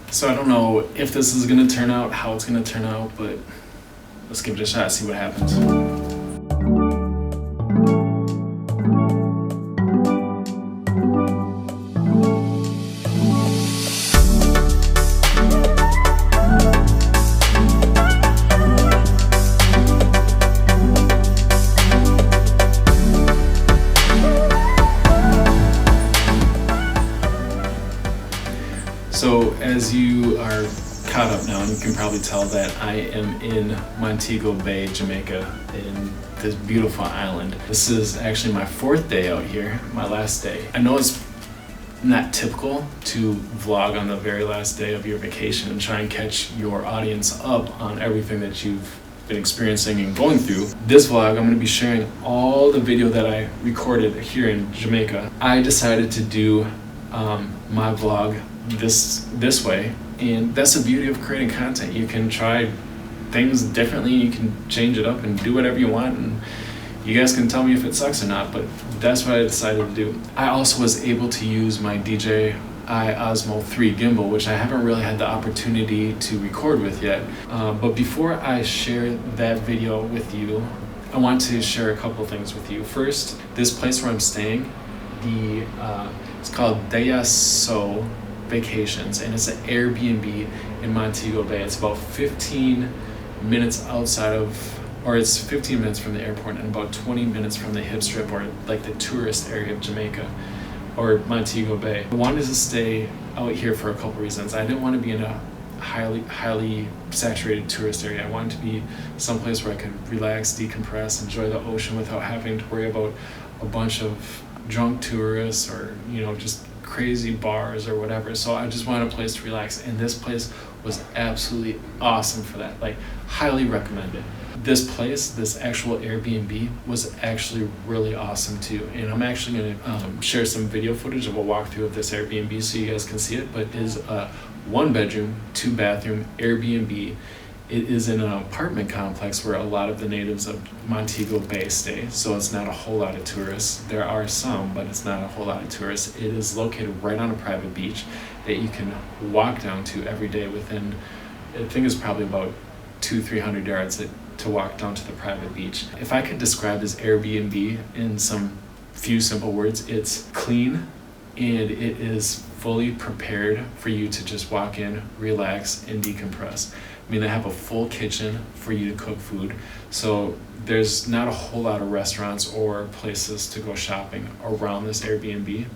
So I don't know if this is gonna turn out, how it's gonna turn out, but let's give it a shot, see what happens. So as you are caught up now, and you can probably tell that I am in Montego Bay, Jamaica, in this beautiful island. This is actually my 4th day out here, my last day. I know it's not typical to vlog on the very last day of your vacation and try and catch your audience up on everything that you've been experiencing and going through. This vlog, I'm going to be sharing all the video that I recorded here in Jamaica. I decided to do my vlog this way, and that's the beauty of creating content. You can try things differently, you can change it up and do whatever you want, and you guys can tell me if it sucks or not, but that's what I decided to do. I also was able to use my DJI Osmo 3 gimbal, which I haven't really had the opportunity to record with yet. But before I share that video with you, I want to share a couple things with you. First, this place where I'm staying, it's called DJI Vacations, and it's an Airbnb in Montego Bay. It's about 15 minutes it's 15 minutes from the airport and about 20 minutes from the hip strip, or like the tourist area of Jamaica or Montego Bay. I wanted to stay out here for a couple reasons. I didn't want to be in a highly saturated tourist area. I wanted to be someplace where I could relax, decompress, enjoy the ocean without having to worry about a bunch of drunk tourists or just crazy bars or whatever. So I just wanted a place to relax, and this place was absolutely awesome for that. Like, highly recommend it. This place, this actual Airbnb, was actually really awesome too, and I'm actually going to share some video footage of a walkthrough of this Airbnb so you guys can see it. But it is a 1-bedroom, 2-bathroom Airbnb. It is in an apartment complex where a lot of the natives of Montego Bay stay, so it's not a whole lot of tourists. There are some, but it's not a whole lot of tourists. It is located right on a private beach that you can walk down to every day within, I think it's probably about 200-300 yards to walk down to the private beach. If I could describe this Airbnb in some few simple words, it's clean, and it is fully prepared for you to just walk in, relax, and decompress. I mean, they have a full kitchen for you to cook food, so there's not a whole lot of restaurants or places to go shopping around this Airbnb.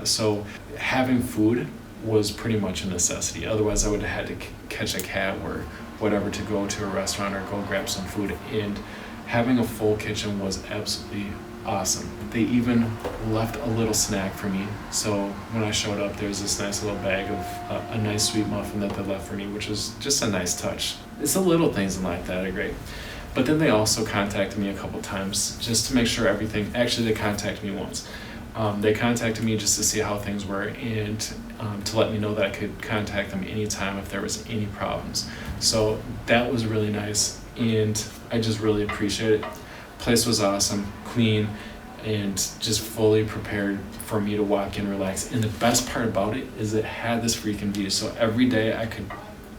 So having food was pretty much a necessity. Otherwise, I would have had to catch a cab or whatever to go to a restaurant or go grab some food. And having a full kitchen was absolutely awesome. They even left a little snack for me. So when I showed up, there's this nice little bag of a nice sweet muffin that they left for me, which was just a nice touch. It's the little things in life that are great. But then they also contacted me a couple times just to make sure everything, actually they contacted me once. They contacted me just to see how things were, and to let me know that I could contact them anytime if there was any problems. So that was really nice, and I just really appreciate it. Place was awesome, clean, and just fully prepared for me to walk in, relax. And the best part about it is it had this freaking view. So every day I could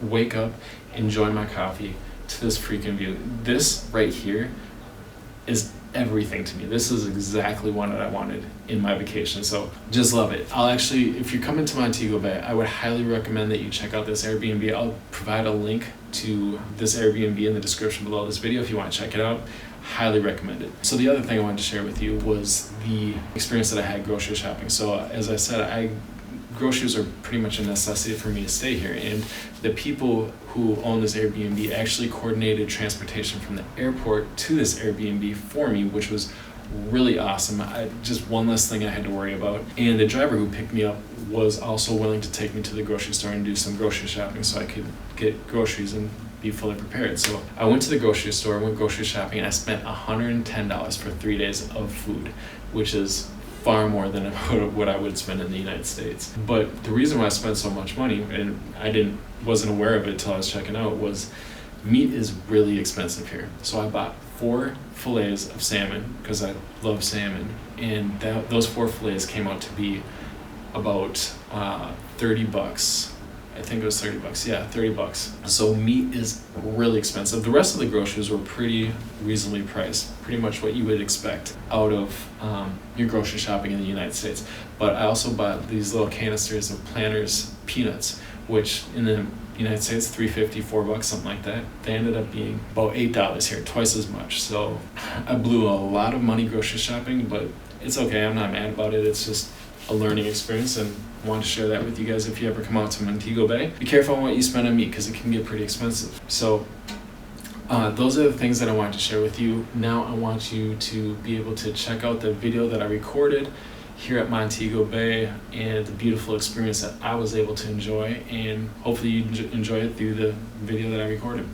wake up, enjoy my coffee to this freaking view. This right here is everything to me. This is exactly what I wanted in my vacation. So just love it. I'll actually, if you're coming to Montego Bay, I would highly recommend that you check out this Airbnb. I'll provide a link to this Airbnb in the description below this video if you want to check it out. Highly recommend it. So the other thing I wanted to share with you was the experience that I had grocery shopping. So as I said, groceries are pretty much a necessity for me to stay here, and the people who own this Airbnb actually coordinated transportation from the airport to this Airbnb for me, which was really awesome. Just one less thing I had to worry about. And the driver who picked me up was also willing to take me to the grocery store and do some grocery shopping so I could get groceries and be fully prepared. So I went to the grocery store, went grocery shopping, and I spent $110 for 3 days of food, which is far more than what I would spend in the United States. But the reason why I spent so much money, and I wasn't aware of it until I was checking out, was meat is really expensive here. So I bought 4 fillets of salmon because I love salmon, and those 4 fillets came out to be about $30 I think it was 30 bucks. Yeah, 30 bucks. So meat is really expensive. The rest of the groceries were pretty reasonably priced, pretty much what you would expect out of your grocery shopping in the United States. But I also bought these little canisters of Planters peanuts, which in the United States, $3.50, $4, something like that. They ended up being about $8 here, twice as much. So I blew a lot of money grocery shopping, but it's okay. I'm not mad about it. It's just a learning experience, and I wanted to share that with you guys. If you ever come out to Montego Bay, be careful on what you spend on meat because it can get pretty expensive. So those are the things that I wanted to share with you. Now I want you to be able to check out the video that I recorded here at Montego Bay and the beautiful experience that I was able to enjoy, and hopefully you enjoy it through the video that I recorded.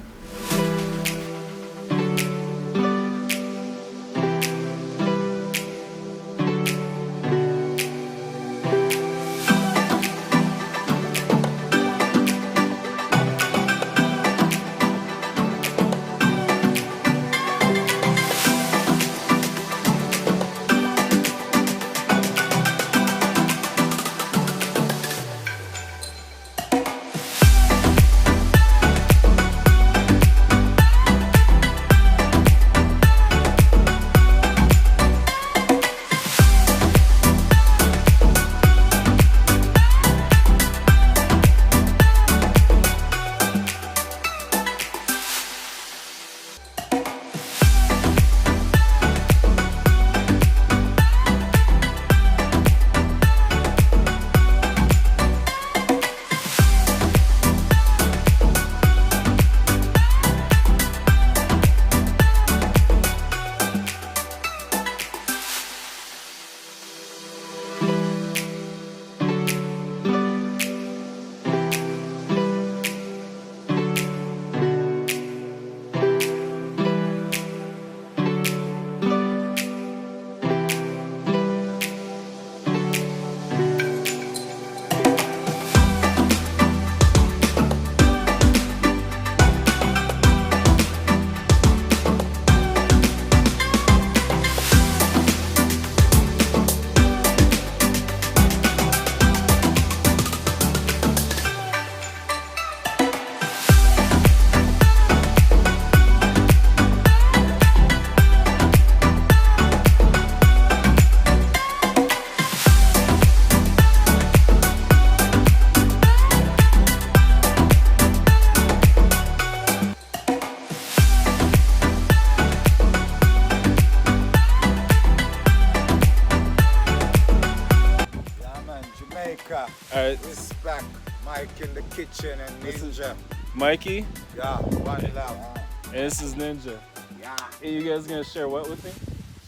Alright. This back, Mike in the kitchen and Ninja. Mikey? Yeah, one love. And this is Ninja. Yeah. Hey, you guys gonna share what with me?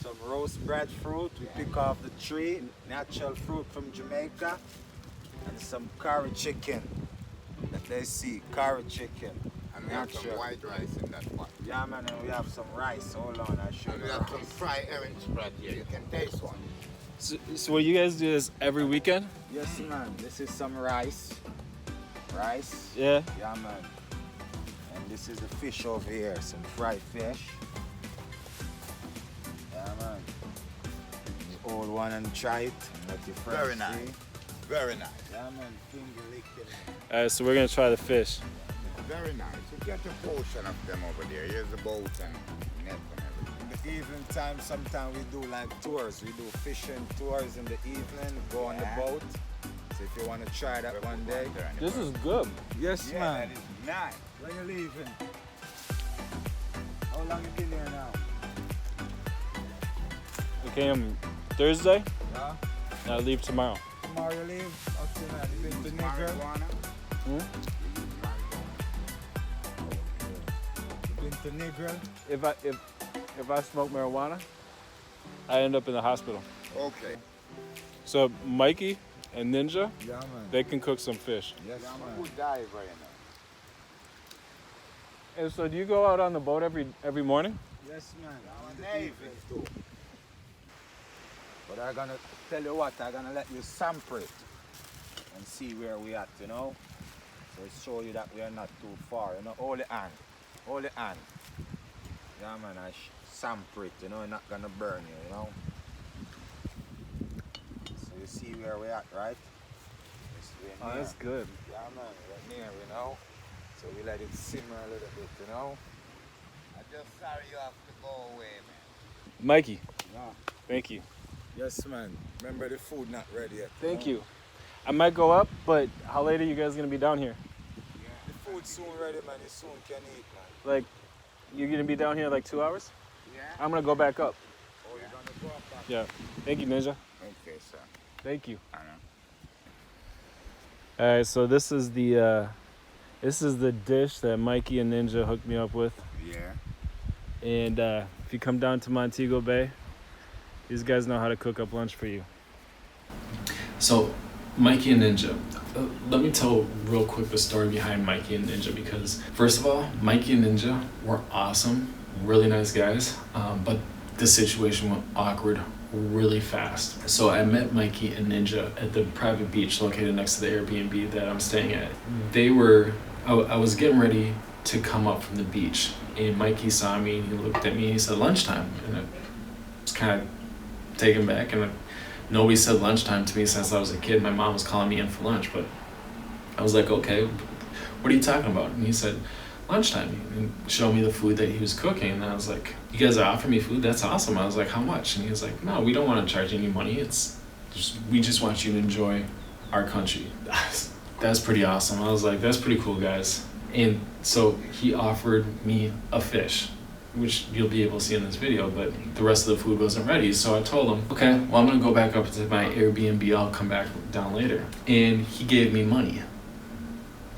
Some roast breadfruit we pick off the tree, natural fruit from Jamaica, and some curry chicken. That they see, curry chicken. And we have some white rice in that pot. Yeah man, and we have some rice. Hold on, I show you. And we have some fried herring spread here. You can taste one. So what you guys do this every weekend? Yes man, this is some rice. Rice? Yeah. Yeah man. And this is the fish over here, some fried fish. Yeah man. The old one and try it. And let your friends Very nice. see. Very nice. Yeah man, finger licking. Alright, so we're gonna try the fish. Very nice. You get a portion of them over there. Here's the boat and net and everything. In the evening time, sometimes we do like tours. We do fishing tours in the evening, go on the boat. So if you want to try that one day. This is good. Yes, Yeah, man. that is nice. When you leaving? How long you been here now? We came Thursday, Yeah. and I leave tomorrow. Tomorrow you leave? Okay, man. You been to Negril? Marijuana? Hmm? You use marijuana? You been to Negril? If I smoke marijuana, I end up in the hospital. Okay. So Mikey and Ninja, Yeah, man. they can cook some fish. Yes, I'm a man. good diver, you know. And so do you go out on the boat every morning? Yes, man. I'm In a the Navy. evening too. But I'm gonna tell you what, I'm gonna let you sample it and see where we at, you know. So it show you that we are not too far, you know. Hold the hand. Hold the hand. Yeah, man, sample it, you know, it's not gonna burn you, you know. So you see where we at, right? We're Oh, near. that's good. Yeah, man, we're near, you know. So we let it simmer a little bit, you know. I'm just sorry you have to go away, man. Mikey, Yeah. thank you. Yes, man. Remember the food not ready yet. Thank know? you. I might go up, but how late are you guys gonna be down here? The food soon ready, man. You soon can eat, man. Like, you're gonna be down here like 2 hours? Yeah? I'm gonna go back up. Oh, you're gonna go up back. Yeah. Thank you, Ninja. Okay, sir. Thank you. I know. All right, so this is the dish that Mikey and Ninja hooked me up with. Yeah. And if you come down to Montego Bay, these guys know how to cook up lunch for you. So, Mikey and Ninja. Let me tell real quick the story behind Mikey and Ninja, because first of all, Mikey and Ninja were awesome, really nice guys, but the situation went awkward really fast. So I met Mikey and Ninja at the private beach located next to the Airbnb that I'm staying at. I was getting ready to come up from the beach, and Mikey saw me and he looked at me and he said lunchtime, and I was kind of taken back, and nobody said lunchtime to me since I was a kid. My mom was calling me in for lunch, but I was like, okay, what are you talking about? And he said lunchtime, and showed me the food that he was cooking, and I was like, you guys are offering me food? That's awesome. I was like, how much? And he was like, no, we don't want to charge any money. We just want you to enjoy our country. That's pretty awesome. I was like, that's pretty cool, guys. And so he offered me a fish, which you'll be able to see in this video, but the rest of the food wasn't ready. So I told him, okay, well, I'm gonna go back up to my Airbnb. I'll come back down later. And he gave me money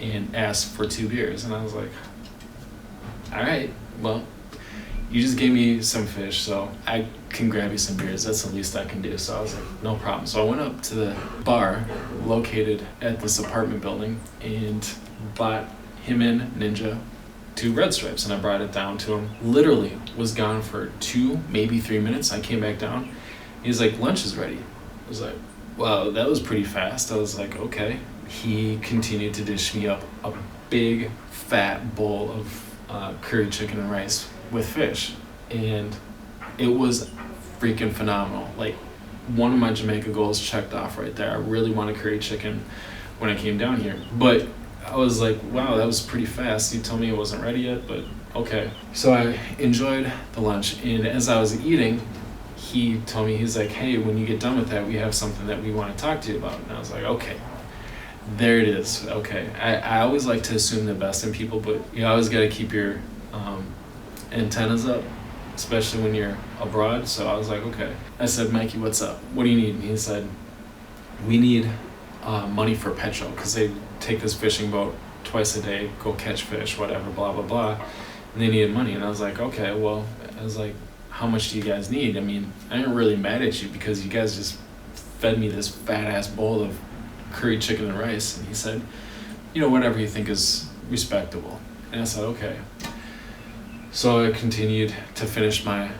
and asked for 2 beers. And I was like, all right, well, you just gave me some fish, so I can grab you some beers. That's the least I can do. So I was like, no problem. So I went up to the bar located at this apartment building and bought him and Ninja 2 red stripes, and I brought it down to him. Literally was gone for 2, maybe 3 minutes. I came back down. He was like, lunch is ready. I was like, wow, that was pretty fast. I was like, okay. He continued to dish me up a big fat bowl of curry chicken and rice with fish, and it was freaking phenomenal. Like, one of my Jamaica goals checked off right there. I really wanted curry chicken when I came down here, but I was like, wow, that was pretty fast. He told me it wasn't ready yet, but okay. So I enjoyed the lunch, and as I was eating, he told me, he's like, hey, when you get done with that, we have something that we want to talk to you about. And I was like, okay, there it is. Okay. I always like to assume the best in people, but you always got to keep your antennas up, especially when you're abroad. So I was like, okay. I said, Mikey, what's up? What do you need? And he said, we need money for petrol, because they take this fishing boat twice a day, go catch fish, whatever, blah, blah, blah. And they needed money. And I was like, okay, well, I was like, how much do you guys need? I mean, I ain't really mad at you because you guys just fed me this fat ass bowl of curry chicken and rice. And he said, whatever you think is respectable. And I said, okay. So I continued to finish my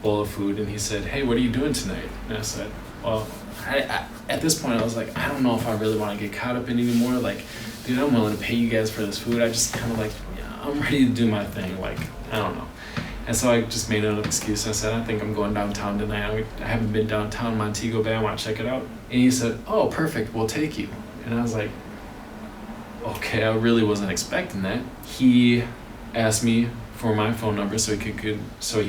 bowl of food, and he said, hey, what are you doing tonight? And I said, well, I at this point, I was like, I don't know if I really want to get caught up in it anymore. Like, dude, I'm willing to pay you guys for this food. I just kind of like, I'm ready to do my thing. Like, I don't know. And so I just made an excuse. I said, I think I'm going downtown tonight. I haven't been downtown Montego Bay. I want to check it out. And he said, oh, perfect. We'll take you. And I was like, okay, I really wasn't expecting that. He asked me for my phone number so he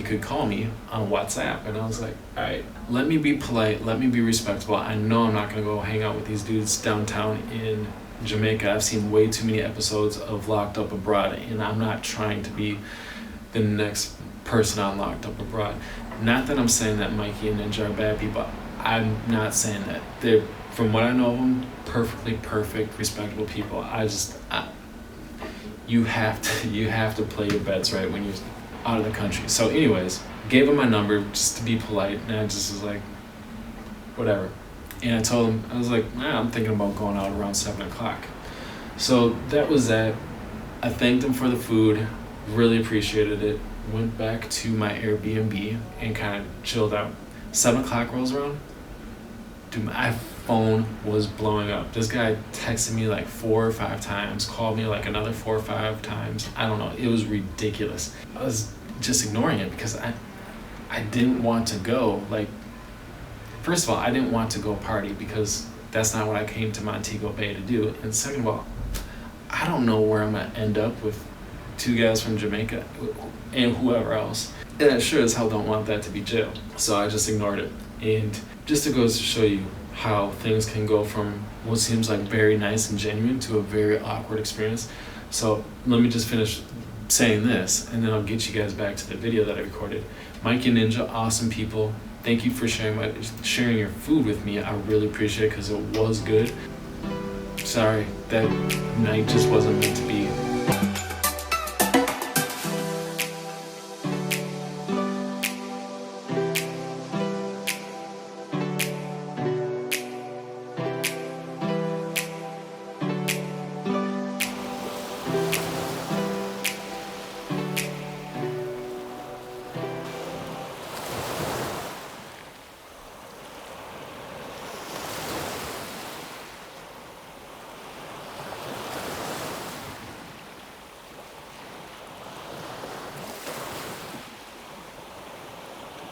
could call me on WhatsApp. And I was like, all right, let me be polite, let me be respectful. I know I'm not gonna go hang out with these dudes downtown in Jamaica. I've seen way too many episodes of Locked Up Abroad, and I'm not trying to be the next person on Locked Up Abroad. Not that I'm saying that Mikey and Ninja are bad people. I'm not saying that. They're, from what I know of them, perfectly perfect, respectable people. You have to play your bets right when you're out of the country. So anyways, gave him my number just to be polite, and I just was like, whatever. And I told him, I was like, I'm thinking about going out around 7 o'clock. So that was that. I thanked him for the food, really appreciated it, went back to my Airbnb and kind of chilled out. 7 o'clock rolls around, dude, my phone was blowing up. This guy texted me like 4 or 5 times, called me like another 4 or 5 times. I don't know, it was ridiculous. I was just ignoring it because I didn't want to go. Like, first of all, I didn't want to go party because that's not what I came to Montego Bay to do. And second of all, I don't know where I'm gonna end up with 2 guys from Jamaica and whoever else. And I sure as hell don't want that to be jail. So I just ignored it. And just to goes to show you how things can go from what seems like very nice and genuine to a very awkward experience. So let me just finish saying this, and then I'll get you guys back to the video that I recorded. Mike and Ninja, awesome people. Thank you for sharing your food with me. I really appreciate it because it was good. Sorry, that night just wasn't meant to be.